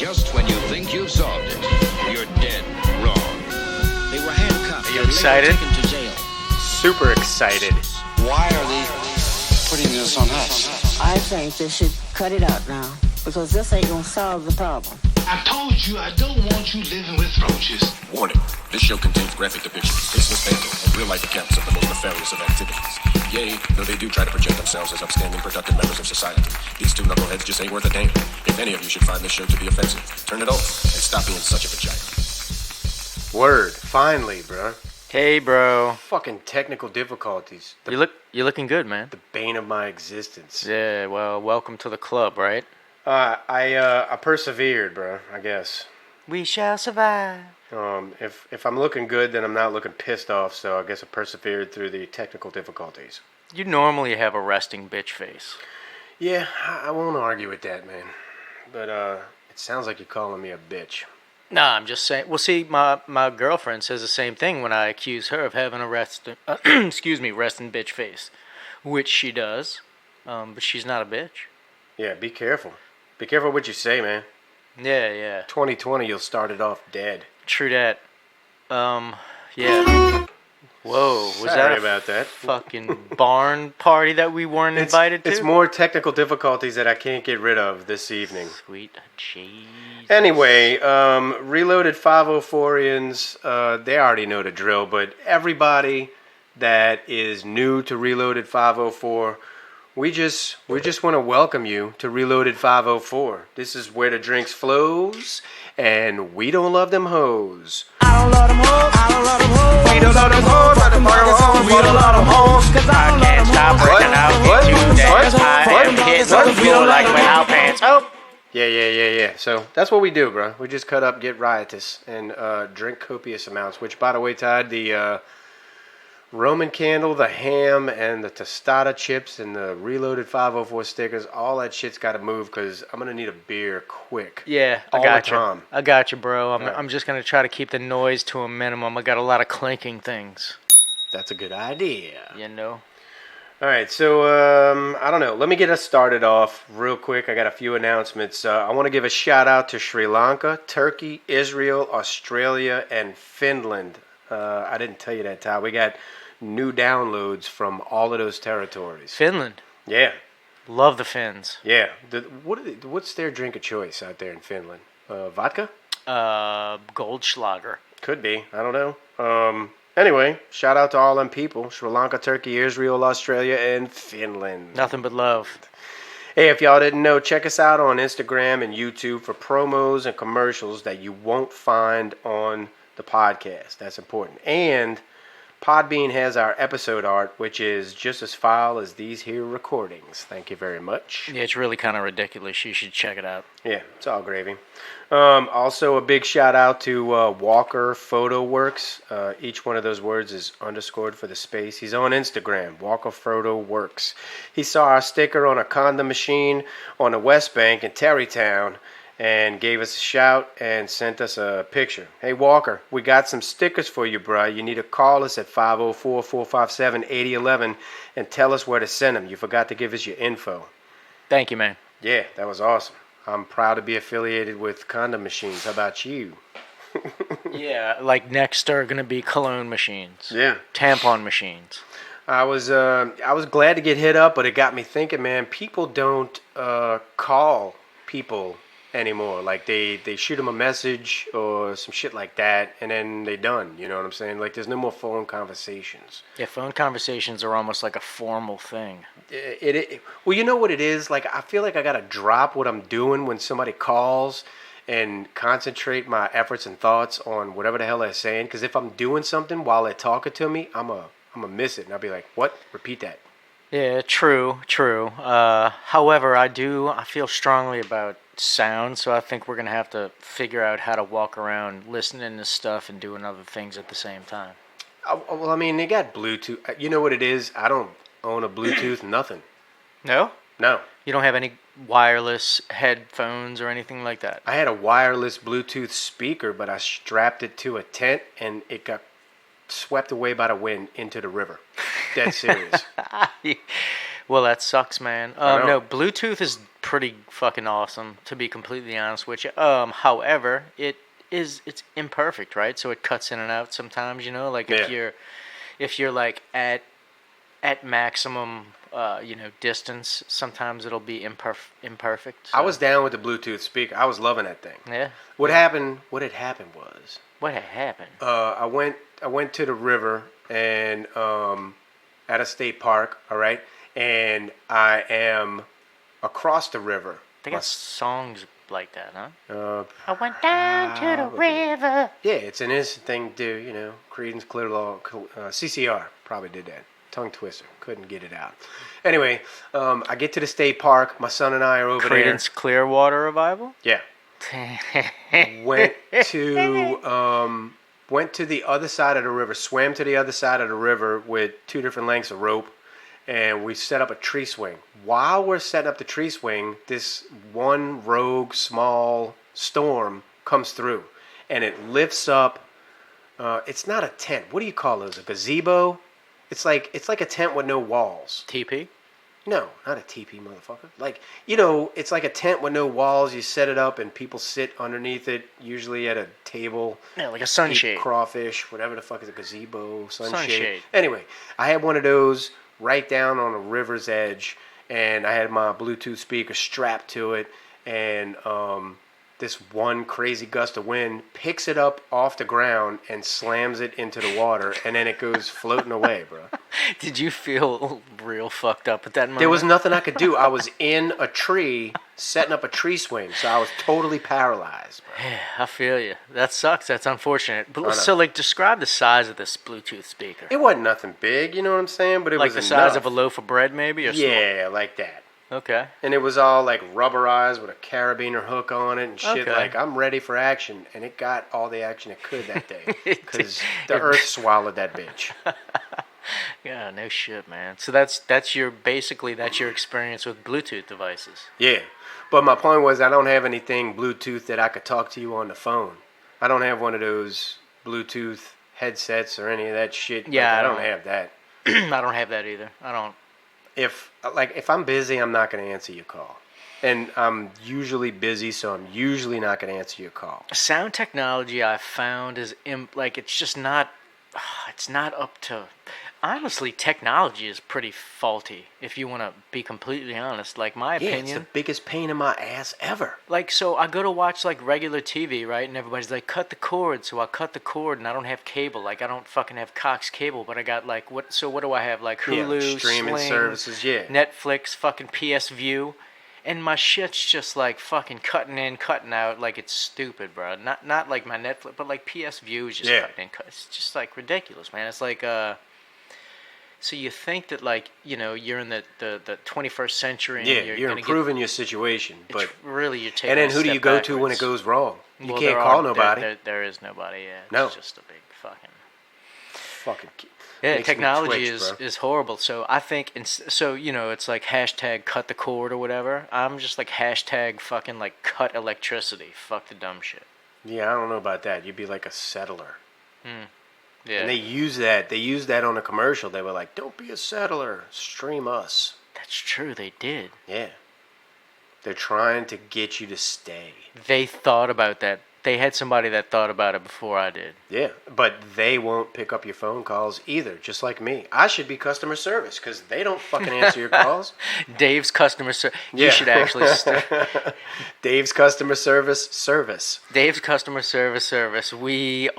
Just when you think you've solved it, you're dead wrong. They were handcuffed. Are you excited? Taken to jail. Super excited. Why are they putting this on us? I think they should cut it out now, because this ain't gonna solve the problem. I told you I don't want you living with roaches. Warning, this show contains graphic depictions, tasteless banter, and real-life accounts of the most nefarious of activities. Yea, though they do try to project themselves as upstanding, productive members of society, these two knuckleheads just ain't worth a damn. If any of you should find this show to be offensive, turn it off and stop being such a vagina. Word. Finally, bro. Hey, bro. Fucking technical difficulties. You're looking good, man. The bane of my existence. Yeah, well, welcome to the club, right? I persevered, bro, I guess. We shall survive. If I'm looking good, then I'm not looking pissed off, so I guess I persevered through the technical difficulties. You normally have a resting bitch face. Yeah, I won't argue with that, man. But, it sounds like you're calling me a bitch. Nah, I'm just saying. Well, see, my girlfriend says the same thing when I accuse her of having a resting bitch face, which she does, but she's not a bitch. Yeah, be careful. Be careful what you say, man. Yeah. 2020, you'll start it off dead. True that. Yeah. Whoa, was Sorry that about that. fucking barn party that we weren't invited to? It's more technical difficulties that I can't get rid of this evening. Sweet Jesus. Anyway, Reloaded 504ians, they already know the drill, but everybody that is new to Reloaded 504, we just want to welcome you to Reloaded 504. This is where the drinks flows, and we don't love them hoes. I don't love them hoes. I don't love them hoes. We don't love them hoes. We don't love them hoes. I can't stop breaking out into dance. I am kids on the floor like without pants. Oh. Yeah. So that's what we do, bro. We just cut up, get riotous, and drink copious amounts. Which, by the way, Todd, the Roman candle, the ham, and the tostada chips, and the Reloaded 504 stickers, all that shit's got to move because I'm going to need a beer quick. Yeah, all I got the you. time. I got you, bro. Right. I'm just going to try to keep the noise to a minimum. I got a lot of clinking things. That's a good idea. You know? All right, so I don't know. Let me get us started off real quick. I got a few announcements. I want to give a shout out to Sri Lanka, Turkey, Israel, Australia, and Finland. I didn't tell you that, Todd. We got new downloads from all of those territories. Finland. Yeah. Love the Finns. Yeah. What's their drink of choice out there in Finland? Vodka? Goldschlager. Could be. I don't know. Anyway, shout out to all them people. Sri Lanka, Turkey, Israel, Australia, and Finland. Nothing but love. Hey, if y'all didn't know, check us out on Instagram and YouTube for promos and commercials that you won't find on the podcast. That's important. And Podbean has our episode art, which is just as foul as these here recordings. Thank you very much. Yeah, it's really kind of ridiculous. You should check it out. Yeah, it's all gravy. Also, a big shout out to Walker Photo Works. Each one of those words is underscored for the space. He's on Instagram, Walker Photo Works. He saw our sticker on a condom machine on the West Bank in Terrytown and gave us a shout and sent us a picture. Hey, Walker, we got some stickers for you, bro. You need to call us at 504-457-8011 and tell us where to send them. You forgot to give us your info. Thank you, man. Yeah, that was awesome. I'm proud to be affiliated with condom machines. How about you? Yeah, like next are going to be cologne machines. Yeah. Tampon machines. I was glad to get hit up, but it got me thinking, man, people don't call people anymore. Like they shoot them a message or some shit like that, and then they done. You know what I'm saying? Like there's no more phone conversations. Yeah, phone conversations are almost like a formal thing. Well, you know what it is? Like I feel like I gotta drop what I'm doing when somebody calls and concentrate my efforts and thoughts on whatever the hell they're saying. Because if I'm doing something while they're talking to me, I'm a miss it, and I'll be like, what? Repeat that. Yeah, true. However, I feel strongly about sound, so I think we're going to have to figure out how to walk around listening to stuff and doing other things at the same time. Well, I mean, they got Bluetooth. You know what it is? I don't own a Bluetooth, nothing. No? No. You don't have any wireless headphones or anything like that? I had a wireless Bluetooth speaker, but I strapped it to a tent, and it got swept away by the wind into the river. Dead serious. Well, that sucks, man. I know. No, Bluetooth is pretty fucking awesome, to be completely honest with you. However, it's imperfect, right? So it cuts in and out sometimes, you know? Like if you're like at maximum distance, sometimes it'll be imperfect. So. I was down with the Bluetooth speaker. I was loving that thing. Yeah. What happened was What had happened? I went to the river and at a state park, all right? And I am across the river. They got songs like that, huh? I went down to the river. Yeah, it's an instant thing to do, you know. Creedence Clearwater, CCR probably did that. Tongue twister. Couldn't get it out. Anyway, I get to the state park. My son and I are over there. Creedence Clearwater Revival? Yeah. Went to the other side of the river, swam to the other side of the river with 2 different lengths of rope, and we set up a tree swing. While we're setting up the tree swing, this one rogue small storm comes through, and it lifts up. It's not a tent. What do you call those? A gazebo? It's like a tent with no walls. TP? No, not a teepee, motherfucker. Like, you know, it's like a tent with no walls. You set it up and people sit underneath it, usually at a table. Yeah, like a sunshade. Eat crawfish, whatever the fuck is a gazebo, sunshade. Sunshade. Anyway, I had one of those right down on a river's edge, and I had my Bluetooth speaker strapped to it, and this one crazy gust of wind picks it up off the ground and slams it into the water, and then it goes floating away, bro. Did you feel real fucked up at that moment? There was nothing I could do. I was in a tree, setting up a tree swing, so I was totally paralyzed, bro. Yeah, I feel you. That sucks. That's unfortunate. But so, like, describe the size of this Bluetooth speaker. It wasn't nothing big, you know what I'm saying? But it like was the size enough. of a loaf of bread, maybe? Or Yeah, like that. Okay. And it was all like rubberized with a carabiner hook on it and shit. Okay. Like, I'm ready for action. And it got all the action it could that day. Because the earth swallowed that bitch. Yeah, no shit, man. So that's your experience with Bluetooth devices. Yeah. But my point was, I don't have anything Bluetooth that I could talk to you on the phone. I don't have one of those Bluetooth headsets or any of that shit. Yeah, like, I I don't don't. have that. I don't have that either. I don't. If I'm busy, I'm not going to answer your call. And I'm usually busy, so I'm usually not going to answer your call. Sound technology I've found is it's just not. It's not up to. Honestly, technology is pretty faulty. If you want to be completely honest, like my opinion. It's the biggest pain in my ass ever. Like, so I go to watch like regular TV, right? And everybody's like, cut the cord. So I cut the cord, and I don't have cable. Like, I don't fucking have Cox cable, but I got like what? So what do I have? Like Hulu, streaming Sling, services, yeah. Netflix, fucking PS View. And my shit's just like fucking cutting in, cutting out, like it's stupid, bro. Not like my Netflix, but like PS View is just cutting in, it's just like ridiculous, man. It's like so you think that like you're in the 21st century, and you're improving your situation, but really you're taking. And then a who do step you go backwards. to when it goes wrong? You Well, can't call nobody. There is nobody. Yeah, No. It's just a big fucking. Yeah, technology is horrible. So I think, it's like hashtag cut the cord or whatever. I'm just like hashtag fucking like cut electricity. Fuck the dumb shit. Yeah, I don't know about that. You'd be like a settler. Yeah. And they use that. They used that on a commercial. They were like, "Don't be a settler. Stream us." That's true. They did. Yeah. They're trying to get you to stay. They thought about that. They had somebody that thought about it before I did. Yeah, but they won't pick up your phone calls either, just like me. I should be customer service because they don't fucking answer your calls. Dave's customer service. You should actually Dave's customer service. Dave's customer service. We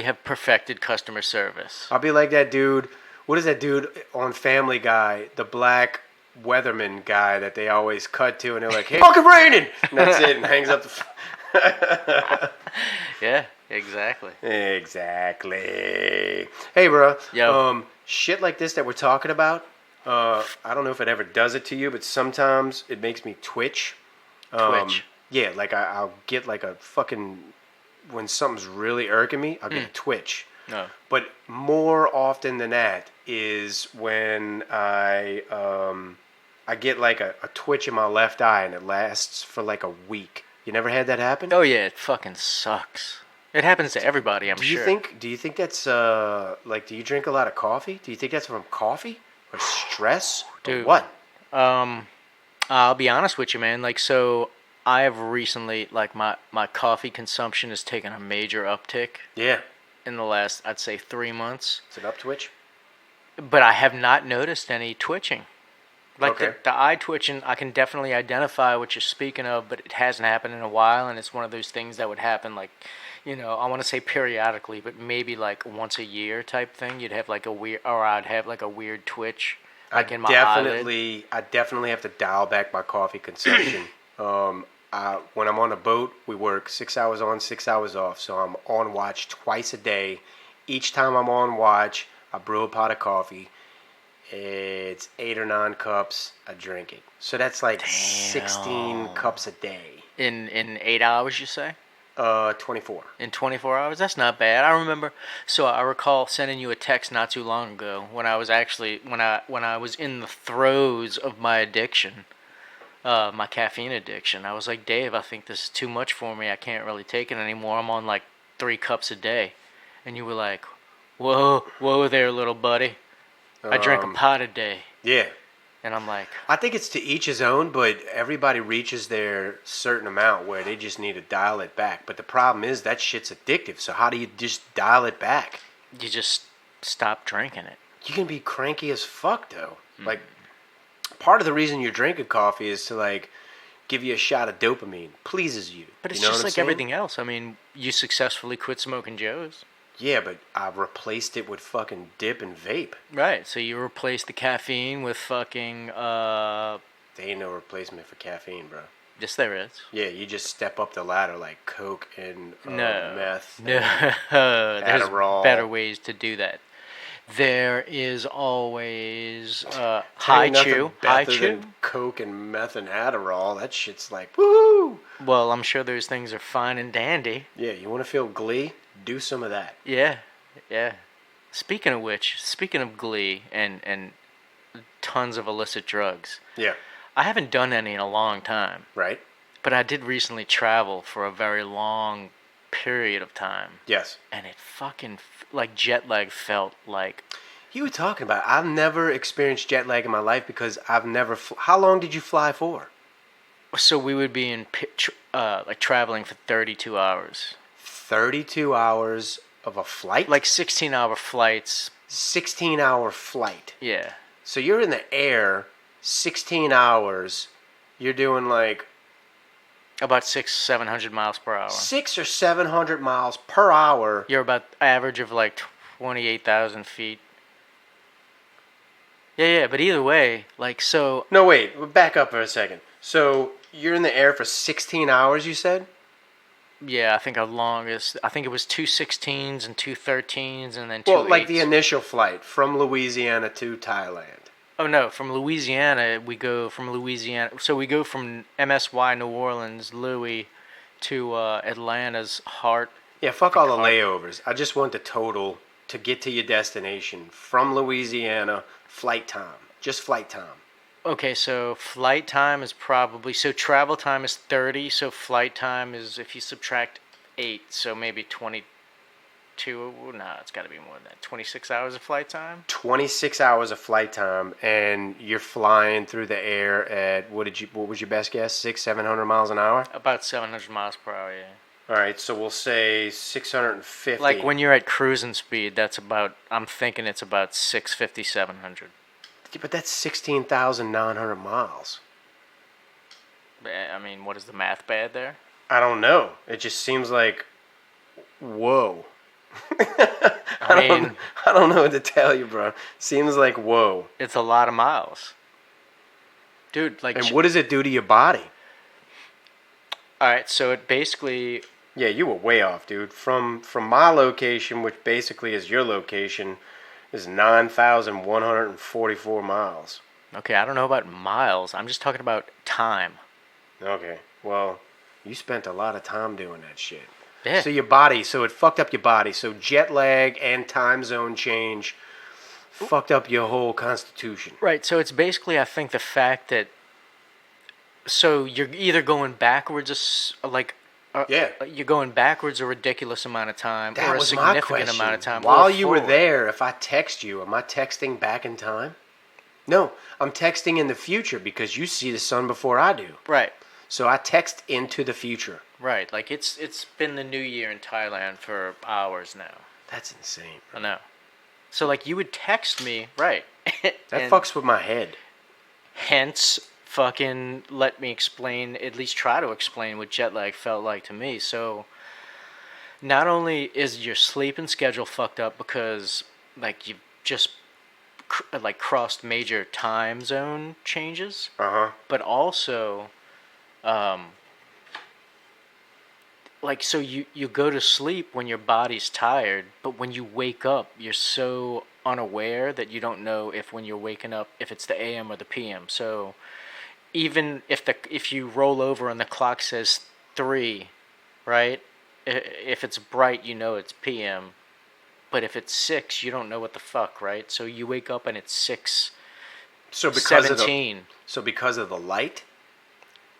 have perfected customer service. I'll be like that dude. What is that dude on Family Guy? The black weatherman guy that they always cut to, and they're like, "Hey, fucking raining," and that's it, and hangs up the. Yeah, exactly. Exactly. Hey, bro. Yo. Shit like this that we're talking about. I don't know if it ever does it to you, but sometimes it makes me twitch. Twitch. Yeah, like I'll get like a fucking when something's really irking me, I'll get a twitch. No. But more often than that is when I get like a twitch in my left eye, and it lasts for like a week. You never had that happen? Oh yeah, it fucking sucks. It happens to everybody, I'm sure. Do you think that's like? Do you drink a lot of coffee? Do you think that's from coffee? or stress or Dude. what? I'll be honest with you, man. Like, so I have recently, like, my coffee consumption has taken a major uptick Yeah. in the last, I'd say, 3 months. Is it up twitch? But I have not noticed any twitching. Like, Okay. the eye twitching, I can definitely identify what you're speaking of, but it hasn't happened in a while, and it's one of those things that would happen, like, you know, I want to say periodically, but maybe, like, once a year type thing. You'd have, like, I'd have, like, a weird twitch, like, in my eyelid. I definitely have to dial back my coffee consumption. When I'm on a boat, we work 6 hours on, 6 hours off. So I'm on watch twice a day. Each time I'm on watch, I brew a pot of coffee. It's 8 or 9 cups. I drink it. So that's like 16 cups a day. In 8 hours, you say? 24. In 24 hours? That's not bad. I remember, so I recall sending you a text not too long ago when I was actually, when I was in the throes of my addiction, my caffeine addiction. I was like, Dave, I think this is too much for me. I can't really take it anymore. I'm on like 3 cups a day. And you were like, whoa there, little buddy. I drink a pot a day. Yeah. And I'm like, I think it's to each his own, but everybody reaches their certain amount where they just need to dial it back. But the problem is that shit's addictive. So how do you just dial it back? you just stop drinking it. You can be cranky as fuck, though. Like, part of the reason you're drinking coffee is to, like, give you a shot of dopamine. Pleases you. But it's You know just what I'm like saying? everything else. I mean, you successfully quit smoking Joes. Yeah, but I replaced it with fucking dip and vape. Right, so you replace the caffeine with fucking, There ain't no replacement for caffeine, bro. yes there is. Yeah, you just step up the ladder like Coke and No. meth. No, and there's Adderall. better ways to do that. There is always, high Ain't nothing chew. High better chew? than Coke and meth and Adderall. That shit's like, woo! Well, I'm sure those things are fine and dandy. Yeah, you want to feel glee? Do some of that. Yeah, yeah. Speaking of which, speaking of Glee and tons of illicit drugs, Yeah, I haven't done any in a long time, right? but I did recently travel for a very long period of time, Yes. and it fucking, like, jet lag felt like, You were talking about, I've never experienced jet lag in my life because I've never, how long did you fly for? so we would be in, like, traveling for 32 hours. 32 hours of a flight? Like 16-hour flights, 16-hour flight. yeah. So you're in the air 16 hours. You're doing like About 700 miles per hour. 600 or 700 miles per hour. You're about average of like 28,000 feet. Yeah, but either way, like, so, No, wait. Back up for a second. So you're in the air for 16 hours, you said? yeah, I think our longest, I think it was 2 16s and 2 13s and then 2 Well, like the 8s. initial flight from Louisiana to Thailand. Oh, no, from Louisiana, we go from Louisiana, so we go from MSY, New Orleans, Louis, to Atlanta's heart. Yeah, fuck all the layovers. I just want the total to get to your destination from Louisiana, flight time. Just flight time. Okay, so flight time is probably, so travel time is 30, so flight time is, if you subtract 8, so maybe 22, no, it's got to be more than that, 26 hours of flight time? 26 hours of flight time, and you're flying through the air at, what was your best guess? 700 miles an hour? About 700 miles per hour, yeah. All right, so we'll say 650. Like when you're at cruising speed, that's about, I'm thinking it's about 650, 700. But that's 16,900 miles. I mean, what is the math bad there? I don't know. It just seems like, whoa. I don't know what to tell you, bro. Seems like whoa. It's a lot of miles. Dude, like... And what does it do to your body? Alright, so it basically... Yeah, you were way off, dude. From my location, which basically is your location, is 9,144 miles. Okay, I don't know about miles. I'm just talking about time. Okay, well, you spent a lot of time doing that shit. Yeah. So your body, so it fucked up your body. So jet lag and time zone change fucked up your whole constitution. Right, so it's basically, I think, the fact that... So you're either going backwards, you're going backwards a ridiculous amount of time, That or a was my significant question. amount of time. While or you were forward. there, if I text you, am I texting back in time? No, I'm texting in the future because you see the sun before I do. Right. So I text into the future. Right. Like it's been the new year in Thailand for hours now. That's insane. I know. So like you would text me, right? That fucks with my head. Hence, fucking let me explain, at least try to explain what jet lag felt like to me. So, not only is your sleeping schedule fucked up because, like, you've just, like, crossed major time zone changes, but also, like, so you go to sleep when your body's tired, but when you wake up, you're so unaware that you don't know if when you're waking up, if it's the AM or the PM. So even if you roll over and the clock says 3, right? If it's bright, you know it's PM. But if it's 6, you don't know what the fuck, right? So you wake up and it's 6. So because 17. because of the light?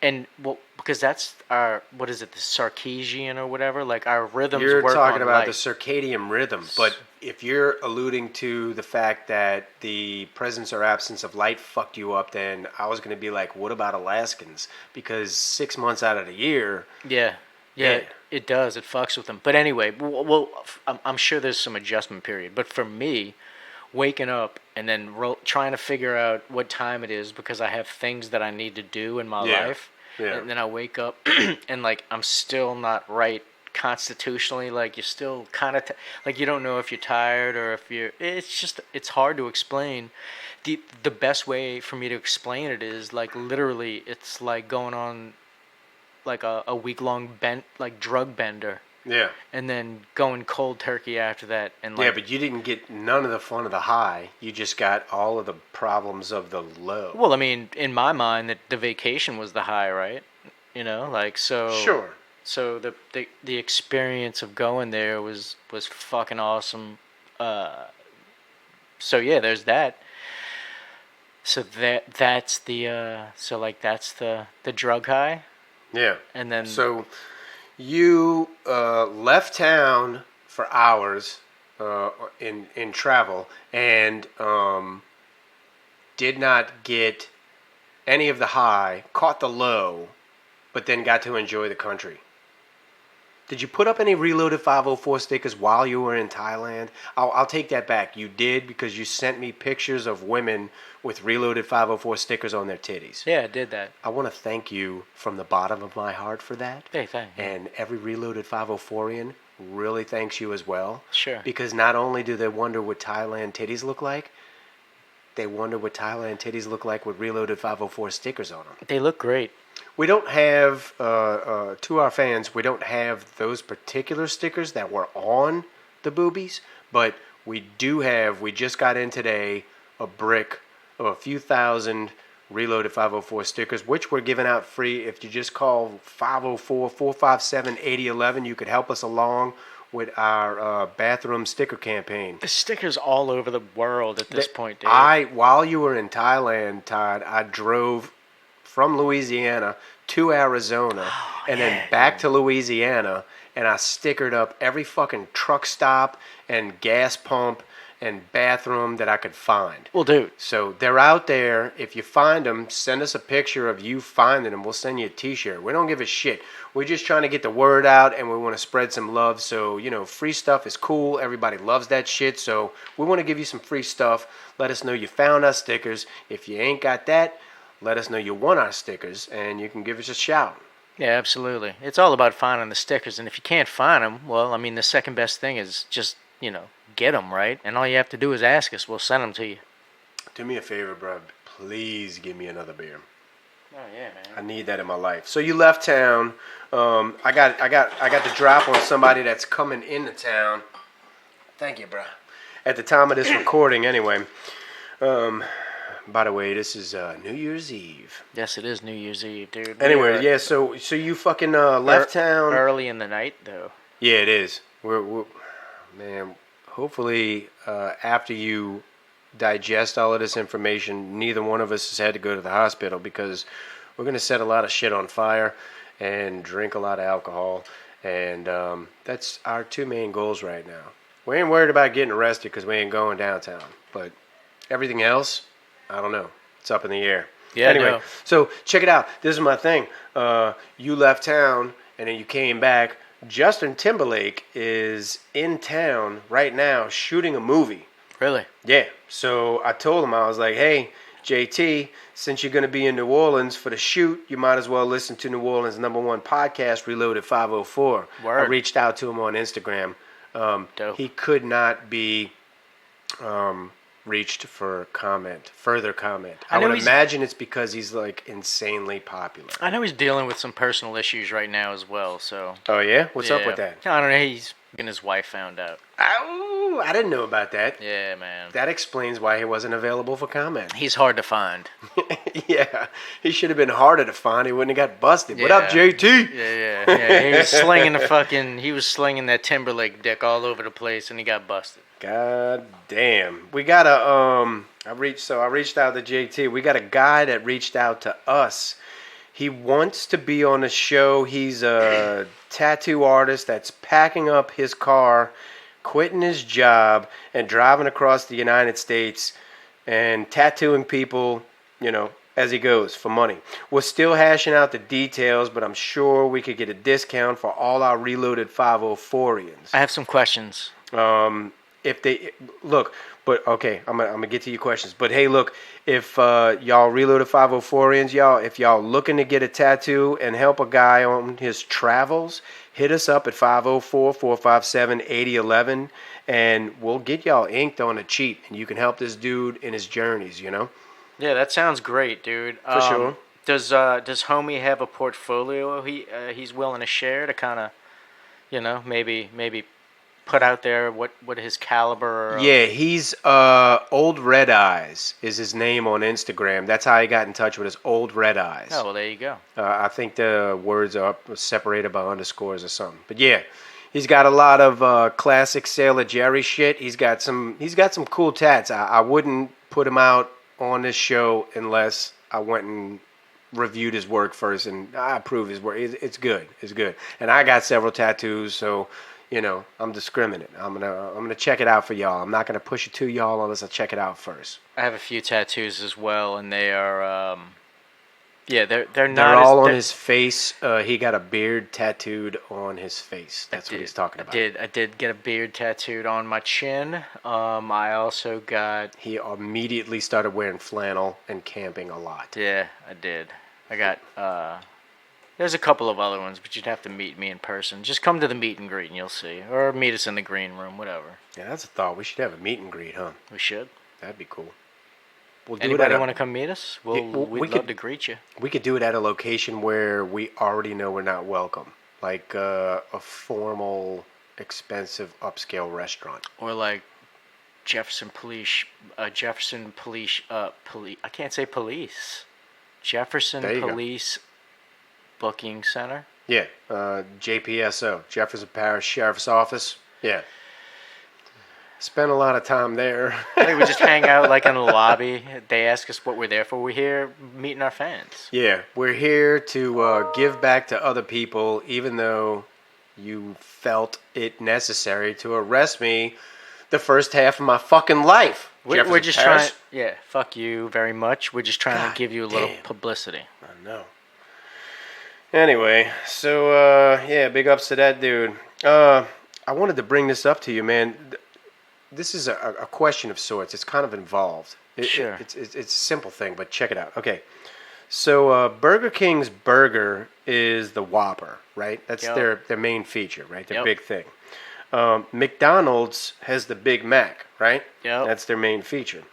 And well, because that's our, what is it, the Circadian or whatever? Like our rhythms You're work talking on about light. the circadian rhythm, but if you're alluding to the fact that the presence or absence of light fucked you up, then I was going to be like, what about Alaskans? Because 6 months out of the year... Yeah, it does. It fucks with them. But anyway, well, I'm sure there's some adjustment period. But for me, waking up and then trying to figure out what time it is because I have things that I need to do in my life. Yeah. And then I wake up and, like, I'm still not right constitutionally. Like, you're still kind of, like, you don't know if you're tired or if you're, it's hard to explain. The best way for me to explain it is, like, literally, it's like going on, like, a week-long drug bender. Yeah. And then going cold turkey after that. And like, yeah, but you didn't get none of the fun of the high. You just got all of the problems of the low. Well, I mean, in my mind, the vacation was the high, right? You know, like, so... Sure. So the experience of going there was fucking awesome. So yeah, there's that. So that's the that's the drug high. Yeah. And then so you left town for hours in travel and did not get any of the high, caught the low, but then got to enjoy the country. Did you put up any Reloaded 504 stickers while you were in Thailand? I'll take that back. You did, because you sent me pictures of women with Reloaded 504 stickers on their titties. Yeah, I did that. I want to thank you from the bottom of my heart for that. Hey, thank you. And every Reloaded 504ian really thanks you as well. Sure. Because not only do they wonder what Thailand titties look like, they wonder what Thailand titties look like with Reloaded 504 stickers on them. They look great. We don't have, to our fans, we don't have those particular stickers that were on the boobies, but we just got in today a brick of a few thousand Reloaded 504 stickers, which we're giving out free. If you just call 504-457-8011, you could help us along with our bathroom sticker campaign. The stickers all over the world at this point, Dave. While you were in Thailand, Todd, I drove from Louisiana to Arizona and then back to Louisiana, and I stickered up every fucking truck stop and gas pump and bathroom that I could find. Well, dude. So they're out there. If you find them, send us a picture of you finding them. We'll send you a t-shirt. We don't give a shit. We're just trying to get the word out, and we want to spread some love. So, free stuff is cool. Everybody loves that shit. So we want to give you some free stuff. Let us know you found our stickers. If you ain't got that, let us know you want our stickers, and you can give us a shout. Yeah, absolutely. It's all about finding the stickers, and if you can't find them, well, I mean, the second best thing is just, get them, right? And all you have to do is ask us. We'll send them to you. Do me a favor, bro. Please give me another beer. Oh yeah, man. I need that in my life. So you left town. I got the drop on somebody that's coming into town. Thank you, bro. At the time of this recording, anyway. By the way, this is New Year's Eve. Yes, it is New Year's Eve, dude. Anyway, yeah. So you fucking left town early in the night, though. Yeah, it is. We're man. Hopefully, after you digest all of this information, neither one of us has had to go to the hospital, because we're going to set a lot of shit on fire and drink a lot of alcohol. And that's our two main goals right now. We ain't worried about getting arrested because we ain't going downtown. But everything else, I don't know. It's up in the air. Yeah, Anyway, no. so check it out. This is my thing. You left town and then you came back. Justin Timberlake is in town right now shooting a movie. Really? Yeah. So I told him, I was like, hey, JT, since you're going to be in New Orleans for the shoot, you might as well listen to New Orleans' #1 podcast, Reloaded 504. Word. I reached out to him on Instagram. Dope. He could not be reached for further comment. I know would he's- imagine it's because he's like insanely popular. I know he's dealing with some personal issues right now as well, so... Oh, yeah? What's up with that? I don't know, he's... And his wife found out. Oh, I didn't know about that. Yeah, man. That explains why he wasn't available for comment. He's hard to find. Yeah, he should have been harder to find. He wouldn't have got busted. What up, Yeah. JT? Yeah. He was slinging he was slinging that Timberlake dick all over the place, and he got busted. God damn. We got a I reached out to JT. We got a guy that reached out to us. He wants to be on the show. He's a tattoo artist that's packing up his car, quitting his job, and driving across the United States and tattooing people, as he goes for money. We're still hashing out the details, but I'm sure we could get a discount for all our Reloaded 504ians. I have some questions. If they look, but okay, I'm gonna get to your questions. But hey, look, if y'all Reloaded 504ians, if y'all looking to get a tattoo and help a guy on his travels, hit us up at 504-457-8011, and we'll get y'all inked on the cheap, and you can help this dude in his journeys. Yeah, that sounds great, dude. For sure. Does homie have a portfolio he's willing to share to kind of, maybe put out there what his caliber? Yeah, he's Old Red Eyes is his name on Instagram. That's how he got in touch with us, Old Red Eyes. Oh, well, there you go. I think the words are separated by underscores or something. But yeah, he's got a lot of classic Sailor Jerry shit. He's got some cool tats. I wouldn't put him out on this show unless I went and reviewed his work first and I approve his work. It's good. It's good. And I got several tattoos, so I'm discriminate. I'm gonna check it out for y'all. I'm not gonna push it to y'all unless I check it out first. I have a few tattoos as well, and they are, they're not. They're all on his face. He got a beard tattooed on his face. That's what he's talking about. I did get a beard tattooed on my chin. I also got. He immediately started wearing flannel and camping a lot. Yeah, I did. I got. There's a couple of other ones, but you'd have to meet me in person. Just come to the meet and greet and you'll see. Or meet us in the green room, whatever. Yeah, that's a thought. We should have a meet and greet, huh? We should. That'd be cool. We'll do Anybody it want to come meet us? We'd love to greet you. We could do it at a location where we already know we're not welcome. Like a formal, expensive, upscale restaurant. Or like Jefferson Police, I can't say police. Jefferson Police Booking Center. Yeah, JPSO, Jefferson Parish Sheriff's Office. Yeah. Spent a lot of time there. We would just hang out like in the lobby. They ask us what we're there for. We're here meeting our fans. Yeah, we're here to give back to other people, even though you felt it necessary to arrest me the first half of my fucking life. We're just trying. Yeah, fuck you very much. We're just trying to give you a little publicity. I know. Anyway, so yeah, big ups to that dude. I wanted to bring this up to you, man. This is a question of sorts. It's kind of involved. Sure. It's a simple thing, but check it out. Okay. So Burger King's burger is the Whopper, right? That's their main feature, right? Their big thing. McDonald's has the Big Mac, right? Yep. That's their main feature.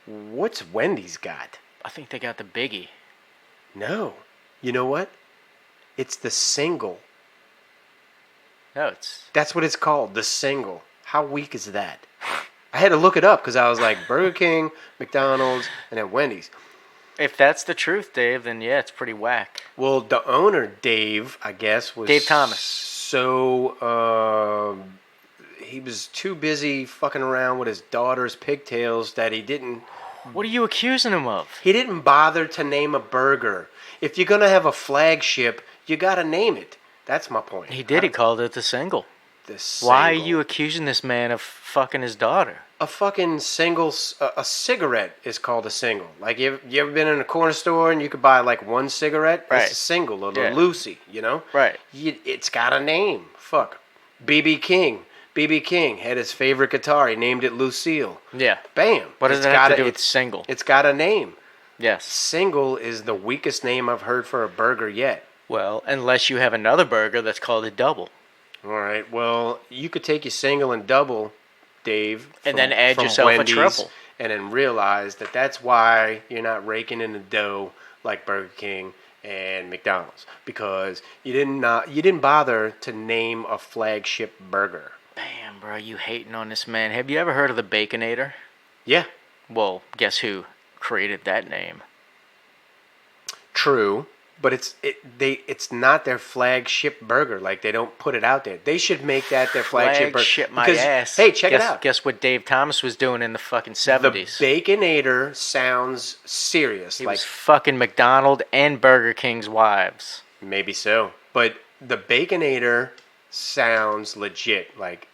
What's Wendy's got? I think they got the biggie. No. You know what? It's the single. No, That's what it's called, the single. How weak is that? I had to look it up because I was like, Burger King, McDonald's, and then Wendy's. If that's the truth, Dave, then yeah, it's pretty whack. Well, the owner, Dave, I guess, was... Dave Thomas. So, he was too busy fucking around with his daughter's pigtails that he didn't... What are you accusing him of? He didn't bother to name a burger. If you're going to have a flagship, you got to name it. That's my point. He did. He called it the single. The single. Why are you accusing this man of fucking his daughter? A fucking single, a cigarette is called a single. Like, you ever been in a corner store and you could buy like one cigarette? Right. It's a single, a Yeah. Lucy, you know? Right. It's got a name. Fuck. B.B. King. B.B. King had his favorite guitar. He named it Lucille. Yeah. Bam. What does It's that have to got do with single? It's got a name. Yes. Single is the weakest name I've heard for a burger yet. Well, unless you have another burger that's called a double. All right. Well, you could take your single and double, Dave, And then add from yourself a Wendy's, triple. and then realize that that's why you're not raking in the dough like Burger King and McDonald's, because you didn't bother to name a flagship burger. Damn, bro, you hating on this man. Have you ever heard of the Baconator? Yeah, Well, guess who created that name? true, but it's not their flagship burger. Like, they don't put it out there. They should make that their flagship burger. Flagship my Because, ass. hey, check guess, it out. Guess what Dave Thomas was doing in the fucking The 70s? Baconator sounds serious. He like, was fucking McDonald and Burger King's wives. maybe so. But the Baconator sounds legit. Like,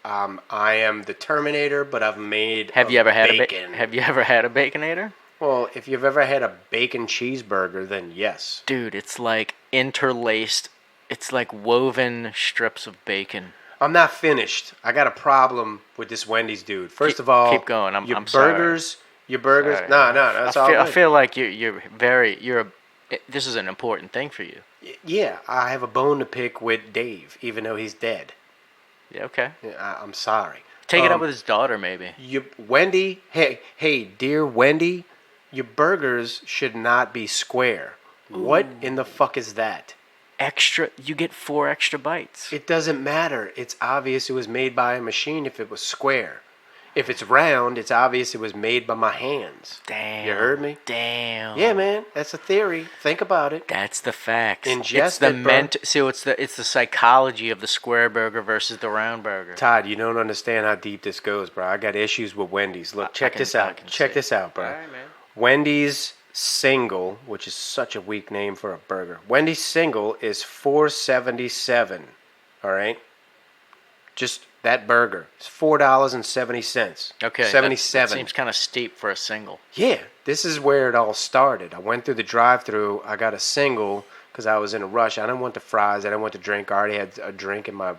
I am the Terminator, but I've made Have you ever had bacon. Have you ever had a Baconator? Well, if you've ever had a bacon cheeseburger, then yes. Dude, it's like interlaced. It's like woven strips of bacon. I'm not finished. I got a problem with this Wendy's dude. First Keep- of all, keep going. I'm your sorry. burgers. Sorry. No, that's all I good. feel like this is an important thing for you. Yeah, I have a bone to pick with Dave, even though he's dead. Yeah, okay. Yeah, I'm sorry. Take it up with his daughter, maybe. Wendy, hey, dear Wendy, your burgers should not be square. What in the fuck is that? You get 4 extra bites. It doesn't matter. It's obvious it was made by a machine if it was square. If it's round, it's obvious it was made by my hands. Damn. You heard me? Damn. Yeah, man. That's a theory. Think about it. That's the facts. Ingest it's the it, bro. it's the psychology of the square burger versus the round burger. Todd, you don't understand how deep this goes, bro. I got issues with Wendy's. Look, check this out. Check this out, bro. All right, man. Wendy's single, which is such a weak name for a burger. Wendy's single is $4.77. All right? Just that burger. It's $4.70. Okay. 77. That seems kind of steep for a single. Yeah, this is where it all started. I went through the drive-thru. I got a single because I was in a rush. I didn't want the fries. I didn't want the drink. I already had a drink in my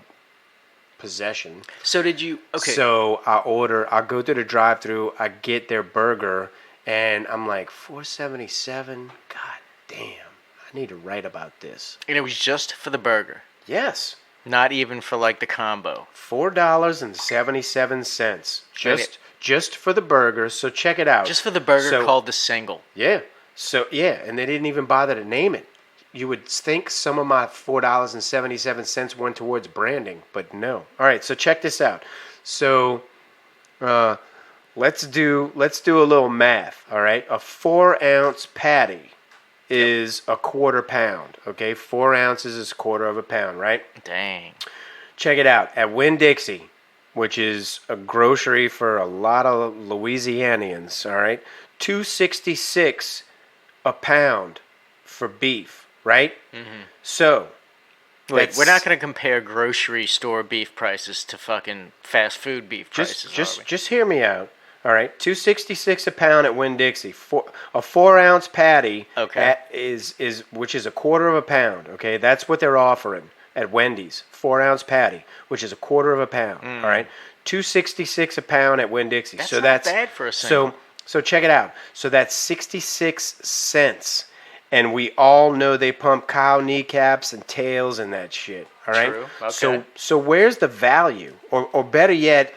possession. So did you? Okay. So I go through the drive-thru. I get their burger, and I'm like, $4.77? God damn. I need to write about this. And it was just for the burger, Yes. not even for like the combo. $4.77. Just for the burger. So check it out. Just for the burger So- called the single. Yeah. So yeah, and they didn't even bother to name it. You would think some of my $4.77 went towards branding, but no. All right, so check this out. So let's do a little math. All right, a 4-ounce patty is a quarter pound. Okay, 4 ounces is a quarter of a pound, right? Dang. Check it out. At Winn-Dixie, which is a grocery for a lot of Louisianians, all right? $2.66 a pound for beef, right? Mm-hmm. So, Wait, we're not going to compare grocery store beef prices to fucking fast food beef prices, are we? just hear me out. All right, $2.66 a pound at Winn-Dixie. A 4-ounce patty, Okay. which is a quarter of a pound. Okay, that's what they're offering at Wendy's. 4-ounce patty, which is a quarter of a pound. All right, $2.66 a pound at Winn-Dixie. That's so not that's bad for a single. So check it out. So that's 66 cents, and we all know they pump cow kneecaps and tails and that shit. All right. True. Okay. So where's the value, or better yet?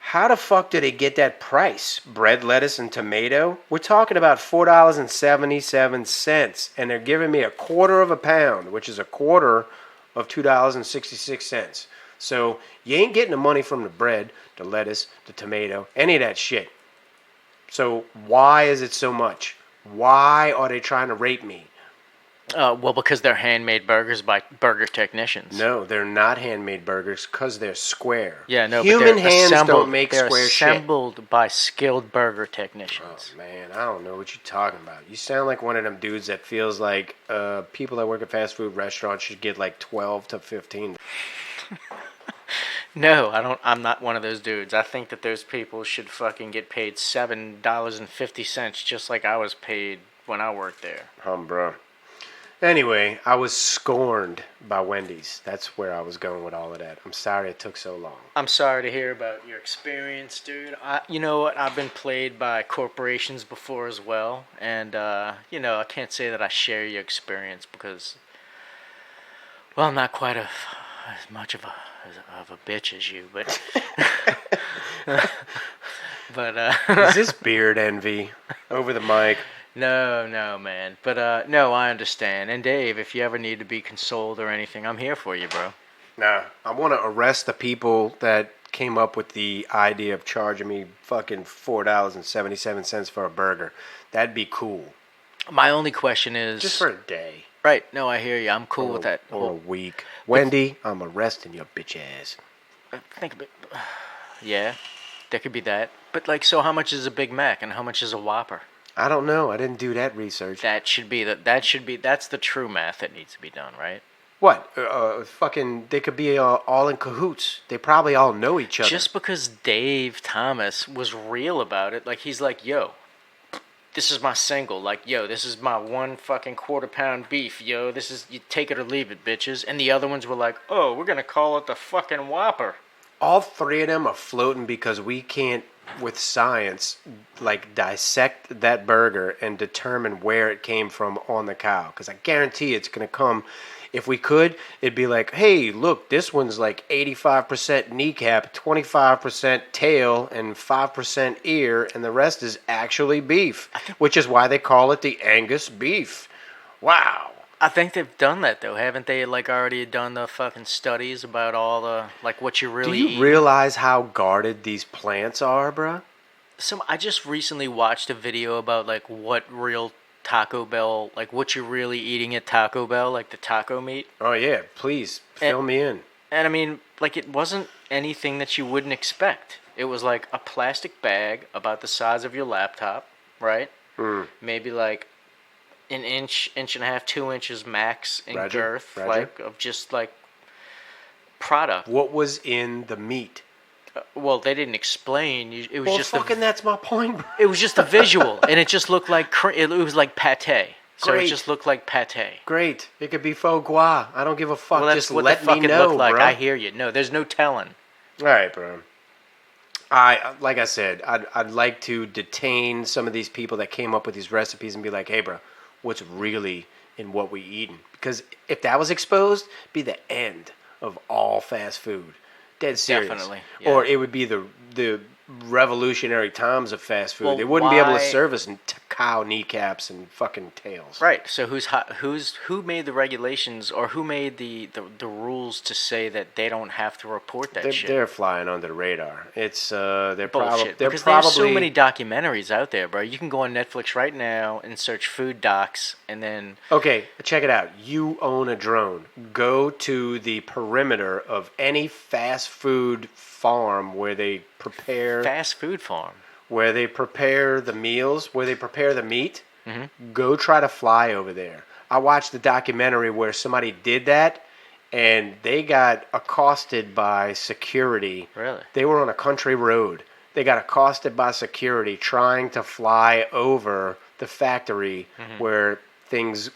How the fuck do they get that price? Bread, lettuce, and tomato? We're talking about $4.77, and they're giving me a quarter of a pound, which is a quarter of $2.66. So you ain't getting the money from the bread, the lettuce, the tomato, any of that shit. So why is it so much? Why are they trying to rape me? Well, because they're handmade burgers by burger technicians. No, they're not handmade burgers because they're square. Yeah, no, Human but they're hands assembled, don't make they're square shit. assembled by skilled burger technicians. Oh, man, I don't know what you're talking about. You sound like one of them dudes that feels like people that work at fast food restaurants should get like 12 to 15. No, I don't. I'm not one of those dudes. I think that those people should fucking get paid $7.50, just like I was paid when I worked there. Bro. Anyway, I was scorned by Wendy's. That's where I was going with all of that. I'm sorry it took so long. I'm sorry to hear about your experience, dude. You know what? I've been played by corporations before as well, and I can't say that I share your experience because, well, I'm not quite as much of a bitch as you, but Is this beard envy over the mic? No, man. But no, I understand. And Dave, if you ever need to be consoled or anything, I'm here for you, bro. Nah, I want to arrest the people that came up with the idea of charging me fucking $4.77 for a burger. That'd be cool. My only question is Just for a day. Right. No, I hear you. I'm cool with that. Or a week. Wendy, I'm arresting your bitch ass. Think of it. Yeah, there could be that. But like, so how much is a Big Mac and how much is a Whopper? I don't know. I didn't do that research. That's the true math that needs to be done, right? What? Fucking, they could be all in cahoots. They probably all know each other. Just because Dave Thomas was real about it, like he's like, yo, this is my single. Like, yo, this is my 1 fucking quarter-pound beef. Yo, this is, you take it or leave it, bitches. And the other ones were like, oh, we're gonna call it the fucking Whopper. All 3 of them are floating because we can't, with science, like dissect that burger and determine where it came from on the cow. Because I guarantee it's going to come. If we could, it'd be like, hey, look, this one's like 85% kneecap, 25% tail, and 5% ear, and the rest is actually beef, which is why they call it the Angus beef. Wow. I think they've done that, though. Haven't they, like, already done the fucking studies about all the, like, what you really eat? Do you realize how guarded these plants are, bruh? I just recently watched a video about, like, what real Taco Bell, like, what you're really eating at Taco Bell, like the taco meat. Oh, yeah. Please, fill me in. And, I mean, like, it wasn't anything that you wouldn't expect. It was, like, a plastic bag about the size of your laptop, right? Maybe, like, an inch and a half, 2 inches max in girth, like, of just, like, product. What was in the meat? Well, they didn't explain. It was just that's my point, bro. It was just a visual, and it just looked like it was like pate. So Great. it just looked like pate. Great. It could be faux gras. I don't give a fuck. Well, that's just what let the fuck me it know, looked like. bro. I hear you. No, there's no telling. All right, bro. Like I said, I'd like to detain some of these people that came up with these recipes and be like, hey, bro, what's really in what we eating? Because if that was exposed, it'd be the end of all fast food. Dead serious. Definitely. Yeah. Or it would be the revolutionary times of fast food. Well, they wouldn't be able to why- serve us cow kneecaps and fucking tails. Right. So who made the regulations, or who made the rules to say that they don't have to report that shit? They're flying under the radar. It's they're Bullshit. they're Because probably there's so many documentaries out there, bro. You can go on Netflix right now and search food docs, and then Okay, check it out. You own a drone. Go to the perimeter of any fast food farm where they prepare fast food farm. where they prepare the meals, where they prepare the meat. Mm-hmm. Go try to fly over there. I watched the documentary where somebody did that, and they got accosted by security. Really? They were on a country road. They got accosted by security trying to fly over the factory where things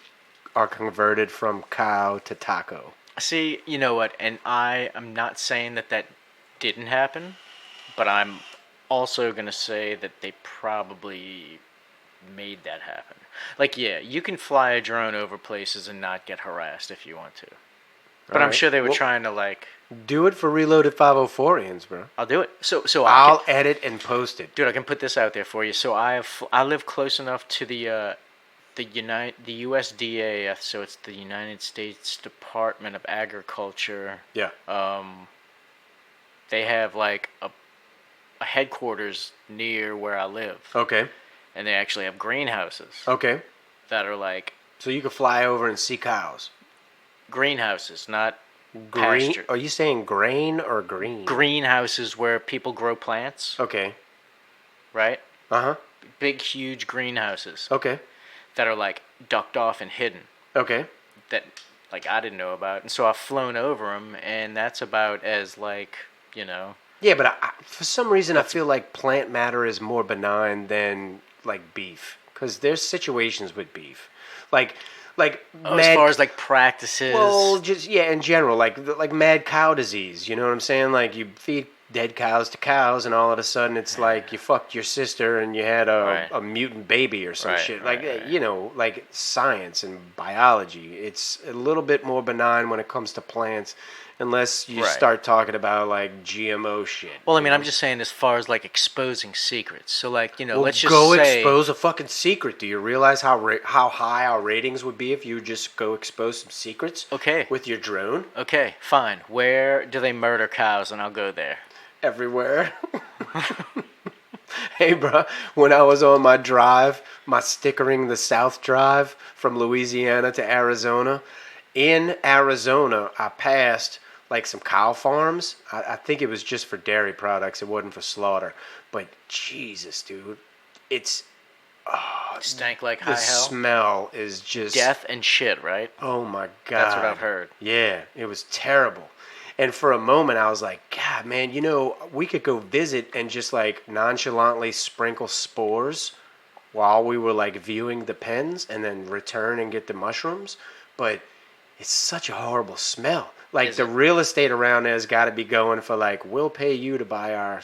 are converted from cow to taco. See, you know what? And I am not saying that didn't happen, but I'm also going to say that they probably made that happen. Like, yeah, you can fly a drone over places and not get harassed if you want to. But I'm Alright. sure they were Well, trying to, like... Do it for Reloaded 504ians, bro. I'll do it. So I'll edit and post it. Dude, I can put this out there for you. So I live close enough to the USDA, so it's the United States Department of Agriculture. Yeah. They have like a headquarters near where I live. Okay. And they actually have greenhouses Okay. that are like So you can fly over and see cows. greenhouses, not Green? pasture. Are you saying grain or green? Greenhouses where people grow plants, Okay. right? Uh-huh. Big, huge greenhouses Okay. that are like ducked off and hidden. Okay. That like I didn't know about, and so I've flown over them, and that's about as like you know. Yeah, but for some reason I feel like plant matter is more benign than like beef, because there's situations with beef, like As far as like practices. well, just in general, like mad cow disease. You know what I'm saying? Like you feed dead cows to cows, and all of a sudden it's like you fucked your sister and you had a mutant baby or some shit. Like you know, like science and biology, it's a little bit more benign when it comes to plants. Unless you start talking about like GMO shit. Well, I mean, I'm just saying as far as like exposing secrets. So like, you know, Well, let's just go say expose a fucking secret. Do you realize how high our ratings would be if you just go expose some secrets? Okay. With your drone? Okay, fine. Where do they murder cows? And I'll go there. Everywhere. Hey, bro, when I was on my drive, my Stickering the South drive from Louisiana to Arizona, in Arizona, I passed like some cow farms. I think it was just for dairy products. It wasn't for slaughter. But Jesus, dude, it's Stank like high the hell. smell is just Death and shit, right? Oh my God, That's what I've heard. Yeah, it was terrible. And for a moment, I was like, God, man, you know, we could go visit and just like nonchalantly sprinkle spores while we were like viewing the pens, and then return and get the mushrooms. But it's such a horrible smell. Like the real estate around there has got to be going for like, we'll pay you to buy our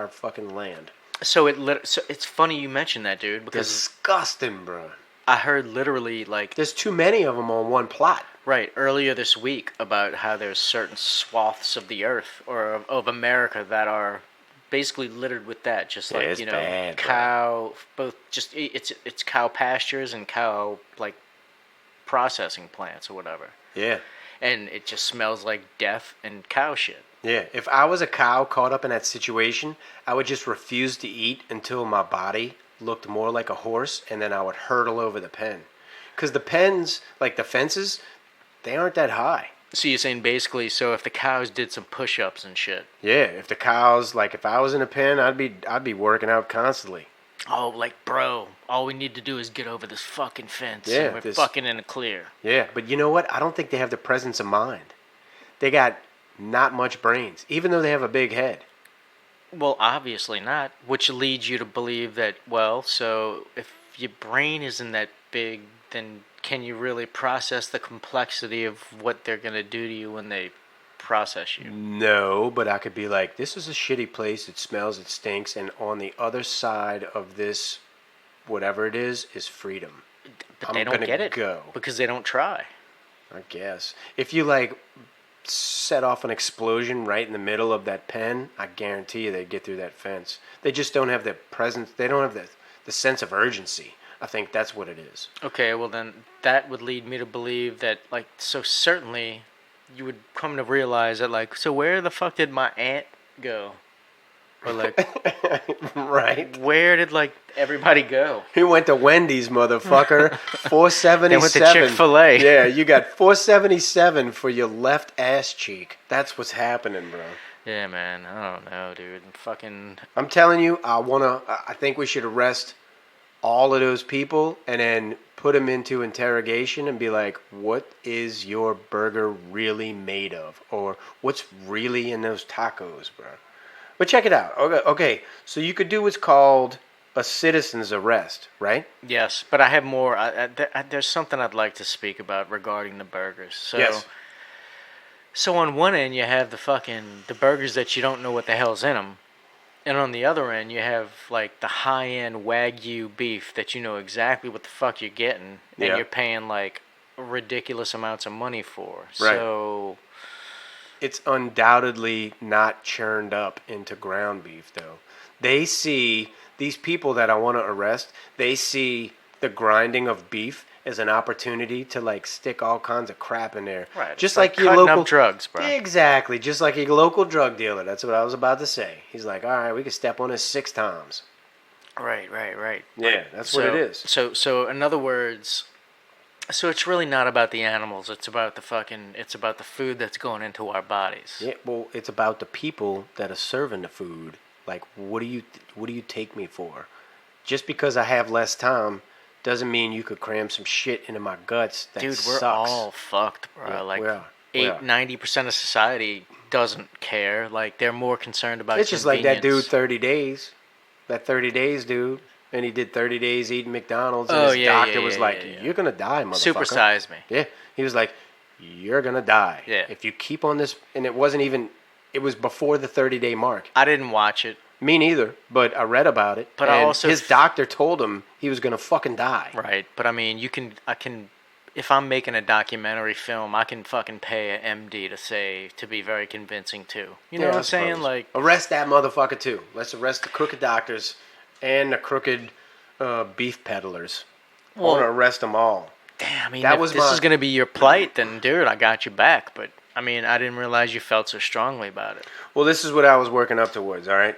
fucking land. So it's funny you mentioned that, dude, because disgusting, bro. I heard literally like there's too many of them on one plot. Right, earlier this week about how there's certain swaths of the earth or of America that are basically littered with that, just like it's bad, cow, both just it's cow pastures and cow like processing plants or whatever. Yeah. And it just smells like death and cow shit. Yeah, if I was a cow caught up in that situation, I would just refuse to eat until my body looked more like a horse, and then I would hurtle over the pen. Because the pens, like the fences, they aren't that high. So you're saying basically, so if the cows did some push-ups and shit. Yeah, if the cows, like if I was in a pen, I'd be working out constantly. Oh, like, bro, all we need to do is get over this fucking fence, yeah, and we're fucking in the clear. Yeah, but you know what? I don't think they have the presence of mind. They got not much brains, even though they have a big head. Well, obviously not, which leads you to believe that, well, so if your brain isn't that big, then can you really process the complexity of what they're going to do to you when they process you? No, but I could be like, this is a shitty place, it smells, it stinks, and on the other side of this, whatever it is freedom. But they don't get it because they don't try. I guess. If you like set off an explosion right in the middle of that pen, I guarantee you they'd get through that fence. They just don't have the presence, they don't have the sense of urgency. I think that's what it is. Okay, well then that would lead me to believe that, like, so certainly you would come to realize that, like, so where the fuck did my aunt go? Or like, right? Where did like everybody go? He went to Wendy's, motherfucker. 477. They went to Chick-fil-A. Yeah, you got 477 for your left ass cheek. That's what's happening, bro. Yeah, man. I don't know, dude. Fucking. I'm telling you, I think we should arrest all of those people and then put them into interrogation and be like, what is your burger really made of? Or what's really in those tacos, bro? But check it out. Okay. So you could do what's called a citizen's arrest, right? Yes, but I have more. There's something I'd like to speak about regarding the burgers. So, yes. So on one end you have the burgers that you don't know what the hell's in them, and on the other end you have like the high-end Wagyu beef that you know exactly what the fuck you're getting, and you're paying like ridiculous amounts of money for. Right. So. It's undoubtedly not churned up into ground beef, though. They see, these people that I want to arrest, they see the grinding of beef as an opportunity to, like, stick all kinds of crap in there. Right. Just like your cutting local up drugs, bro. Exactly. Just like your local drug dealer. That's what I was about to say. He's like, all right, we can step on this 6 times. Right. Yeah, that's what it is. So in other words... So it's really not about the animals. It's about the food that's going into our bodies. Yeah, well, it's about the people that are serving the food. Like, what do you take me for? Just because I have less time doesn't mean you could cram some shit into my guts. That Dude, we're sucks. all fucked, bro. Yeah, like we are. 90% of society doesn't care. Like, they're more concerned about It's just like that dude, convenience. 30 days. That 30 days dude. And he did 30 days eating McDonald's. And Oh, his yeah, doctor yeah, was yeah, like, yeah, yeah. you're going to die, motherfucker. Supersize me. Yeah. He was like, you're going to die. Yeah. If you keep on this. And it wasn't even. It was before the 30-day mark. I didn't watch it. Me neither. But I read about it. But and I also his doctor told him he was going to fucking die. Right. But I mean, I can, if I'm making a documentary film, I can fucking pay an MD to be very convincing too. You know Yeah, what I I'm saying? suppose. Like, arrest that motherfucker too. Let's arrest the crooked doctors and the crooked beef peddlers. I want to arrest them all. damn, I mean, That if was this my- is going to be your plight, then dude, I got you back. But I mean, I didn't realize you felt so strongly about it. Well, this is what I was working up towards, all right?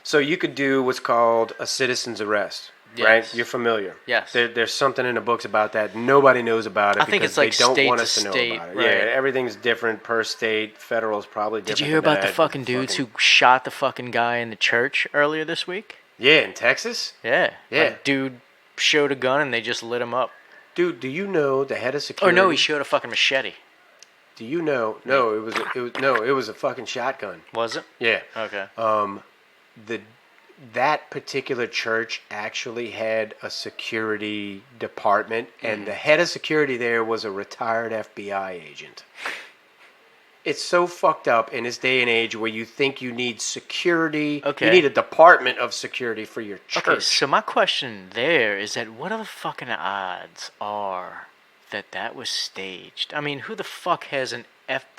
So you could do what's called a citizen's arrest, right? Yes. You're familiar. Yes. There's something in the books about that. Nobody knows about it I think because it's like they don't state want to us to know state, about it. right. Yeah, everything's different per state. Federal's probably different. Did you hear than about the that. fucking dudes who shot the fucking guy in the church earlier this week? Yeah, in Texas? Yeah. Yeah. Like, dude showed a gun and they just lit him up. Dude, do you know the head of Or security? no, he showed a fucking machete. Do you know? No, it was a fucking shotgun. Was it? Yeah. Okay. That particular church actually had a security department, and the head of security there was a retired FBI agent. It's so fucked up in this day and age where you think you need security. Okay. You need a department of security for your church. Okay, so my question there is that what are the fucking odds are that was staged? I mean, who the fuck has an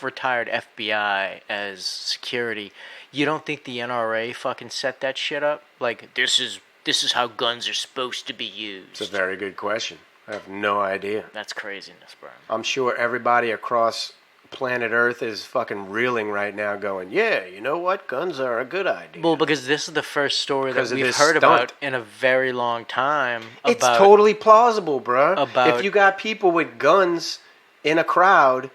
retired FBI as security? You don't think the NRA fucking set that shit up? Like, this is how guns are supposed to be used. It's a very good question. I have no idea. That's craziness, bro. I'm sure everybody across planet Earth is fucking reeling right now going, yeah, you know what? Guns are a good idea. Well, because this is the first story that Because of we've this heard stunt. about in a very long time. It's about, totally plausible, bruh. about- if you got people with guns in a crowd,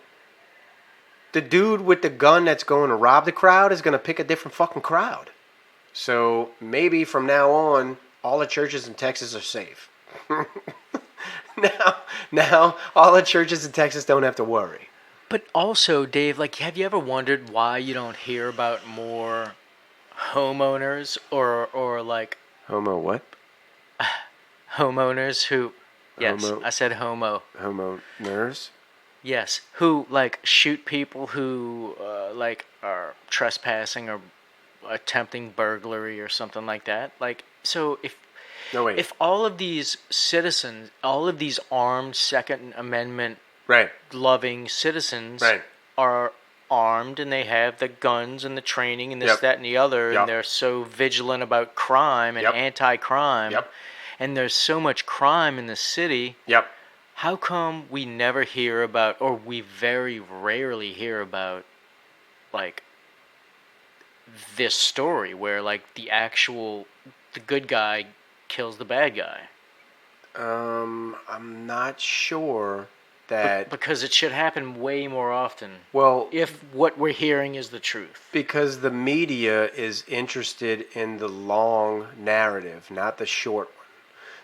the dude with the gun that's going to rob the crowd is going to pick a different fucking crowd. So maybe from now on, all the churches in Texas are safe. now, all the churches in Texas don't have to worry. But also, Dave, like, have you ever wondered why you don't hear about more homeowners or like Homo what? homeowners who, yes, Homo- I said homo. Homo nurse? Yes, who like shoot people who like are trespassing or attempting burglary or something like that. Like, so No, wait. if all of these citizens, all of these armed Second Amendment Right. loving citizens Right. are armed and they have the guns and the training and this, Yep. that, and the other, Yep. and they're so vigilant about crime and Yep. anti-crime, Yep. and there's so much crime in the city. Yep. How come we never hear about, or we very rarely hear about, like, this story where, like, the good guy kills the bad guy? I'm not sure that. Because it should happen way more often. Well, If what we're hearing is the truth. because the media is interested in the long narrative, not the short one.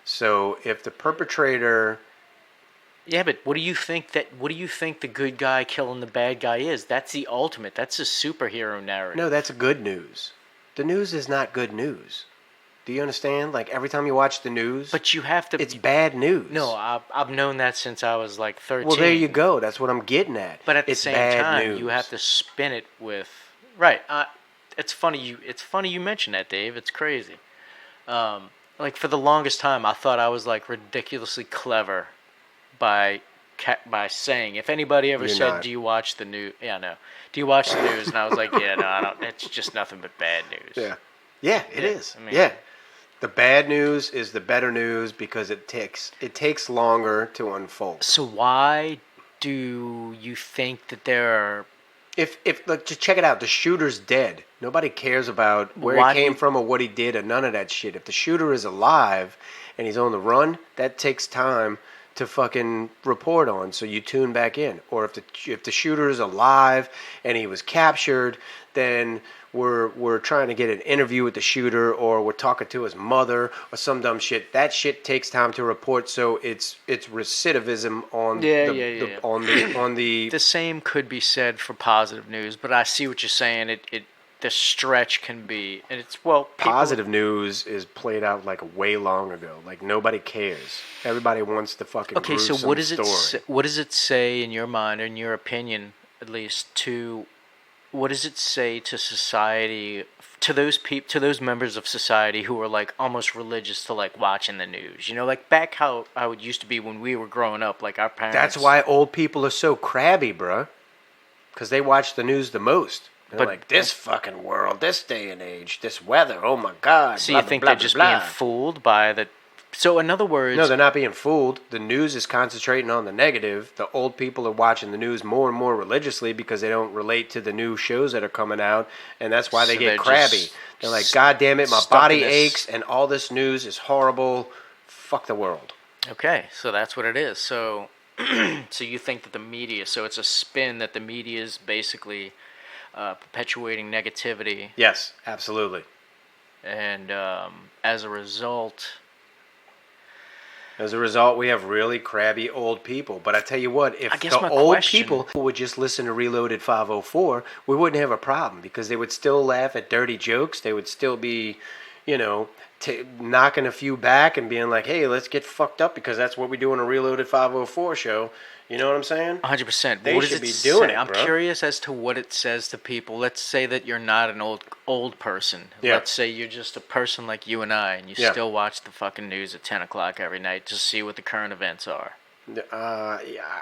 So if the perpetrator. Yeah, but what do you think the good guy killing the bad guy is? That's the ultimate. That's a superhero narrative. No, that's good news. The news is not good news. Do you understand? Like, every time you watch the news, But you have to. it's bad news. No, I've known that since I was like 13. Well, there you go. That's what I'm getting at. But at the It's same bad time, news. you have to spin it with right. It's funny you mentioned that, Dave. It's crazy. Like, for the longest time, I thought I was like ridiculously clever by saying, if anybody ever You're said, not. "Do you watch the news?" Yeah, no. Do you watch the news? And I was like, "Yeah, no, I don't. It's just nothing but bad news." Yeah. Yeah, it Yeah, is. I mean- Yeah. The bad news is the better news because it takes longer to unfold. So why do you think that there are? If look, just check it out. The shooter's dead. Nobody cares about where Why he do came you- from or what he did or none of that shit. If the shooter is alive and he's on the run, that takes time to fucking report on. So you tune back in. Or if the shooter is alive and he was captured, then we're trying to get an interview with the shooter, or we're talking to his mother, or some dumb shit. That shit takes time to report, so it's recidivism on on the. The same could be said for positive news, but I see what you're saying. The stretch can be, and it's Positive news is played out like way long ago. Like nobody cares. Everybody wants the fucking gruesome so what does story. what does it say in your mind, or in your opinion, at least, what does it say to society, to those members of society who are like almost religious to like watching the news? You know, like back how it used to be when we were growing up, like our parents. That's why old people are so crabby, bruh. Because they watch the news the most. They're like, this fucking world, this day and age, this weather, oh my God. So you think they're just being fooled by the... So in other words... No, they're not being fooled. The news is concentrating on the negative. The old people are watching the news more and more religiously because they don't relate to the new shows that are coming out, and that's why they get crabby. They're like, God damn it, my body aches, and all this news is horrible. Fuck the world. Okay, so that's what it is. So, so you think that the media... So it's a spin that the media is basically... perpetuating negativity. Yes, absolutely. And as a result, we have really crabby old people. But I tell you what, if the old people would just listen to Reloaded 504, we wouldn't have a problem because they would still laugh at dirty jokes. They would still be, you know, knocking a few back and being like, hey, let's get fucked up because that's what we do on a Reloaded 504 show. You know what I'm saying? 100%. They should be doing it, I'm bro. curious as to what it says to people. Let's say that you're not an old person. Yeah. Let's say you're just a person like you and I, and you still watch the fucking news at 10 o'clock every night to see what the current events are. Yeah,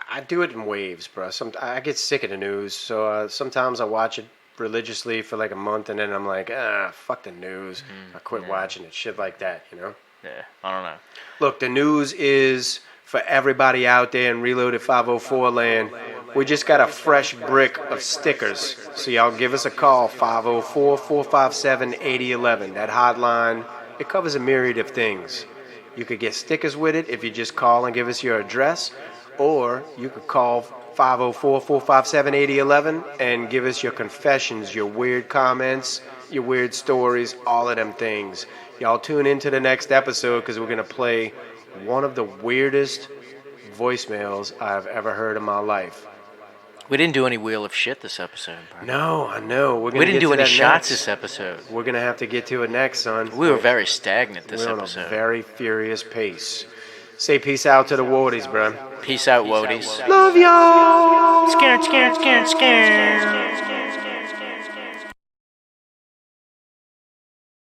I do it in waves, bro. I get sick of the news, so sometimes I watch it religiously for like a month, and then I'm like, fuck the news. I quit watching it, shit like that, you know? Yeah, I don't know. Look, the news is... For everybody out there in Reloaded 504 land, we just got a fresh brick of stickers. So y'all give us a call, 504-457-8011. That hotline, it covers a myriad of things. You could get stickers with it if you just call and give us your address, or you could call 504-457-8011 and give us your confessions, your weird comments, your weird stories, all of them things. Y'all tune into the next episode because we're going to play one of the weirdest voicemails I've ever heard in my life. We didn't do any Wheel of Shit this episode, bro. No, I know. We didn't do any shots this episode. We're going to have to get to it next, son. We were very stagnant this episode. We're on a very furious pace. Say peace out to the Wardies, bro. Peace out, Woadies. Love y'all! Scared.